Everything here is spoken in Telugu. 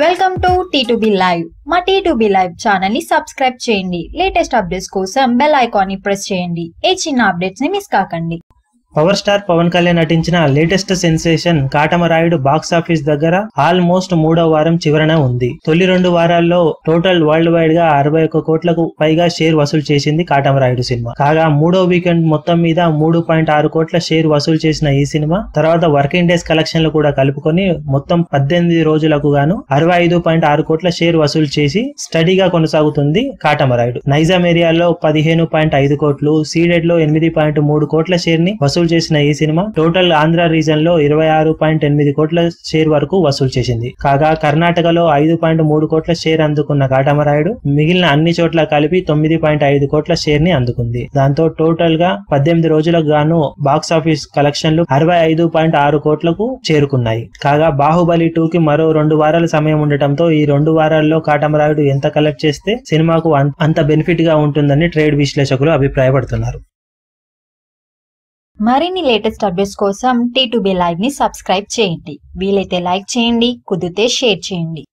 Welcome to T2B live. మా T2B లైవ్ ఛానల్ ని సబ్స్క్రైబ్ చేయండి. లేటెస్ట్ అప్డేట్స్ కోసం బెల్ ఐకాన్ ని ప్రెస్ చేయండి. ఏ చిన్న అప్డేట్స్ ని మిస్ కాకండి. పవర్ స్టార్ పవన్ కళ్యాణ్ నటించిన latest sensation Katamarayudu box office దగ్గర ఆల్మోస్ట్ 3వ వారం చివరన ఉంది. తొలి 2 వారాల్లో టోటల్ వరల్డ్ వైడ్ గా 61 కోట్లకు పైగా షేర్ వసూలు చేసింది కాటమరాయుడు సినిమా. కాగా 3వ వీకెండ్ మొత్తం మీద 3.6 కోట్ల షేర్ వసూలు చేసిన ఈ సినిమా తర్వాత వర్కింగ్ డేస్ కలెక్షన్లు కూడా కలుపుకొని మొత్తం 18 రోజులకు గాను 65.6 కోట్ల షేర్ వసూలు చేసి స్టడీగా కొనసాగుతుంది కాటమరాయుడు. నైజాం ఏరియాలో 15.5 కోట్లు, సీడెడ్ లో 8.3 కోట్ల షేర్ ని వసూలు చేసిన ఈ సినిమా టోటల్ ఆంధ్ర రీజన్ లో 26.8 కోట్ల షేర్ వరకు వసూలు చేసింది. కాగా కర్ణాటకలో 5.3 కోట్ల షేర్ అందుకున్న కాటమరాయుడు మిగిలిన అన్ని చోట్ల కలిపి 9.5 కోట్ల షేర్ ని అందుకుంది. దాంతో టోటల్ గా 18 రోజులకు గాను బాక్స్ ఆఫీస్ కలెక్షన్లు 65.6 కోట్లకు చేరుకున్నాయి. కాగా బాహుబలి 2 కి మరో 2 వారాల సమయం ఉండటంతో ఈ 2 వారాల్లో కాటమరాయుడు ఎంత కలెక్ట్ చేస్తే సినిమాకు అంత బెనిఫిట్ గా ఉంటుందని ట్రేడ్ విశ్లేషకులు అభిప్రాయపడుతున్నారు. మరిన్ని లేటెస్ట్ అప్డేట్స్ కోసం T2B లైవ్ ని సబ్స్క్రైబ్ చేయండి. వీలైతే లైక్ చేయండి, కుదిరితే షేర్ చేయండి.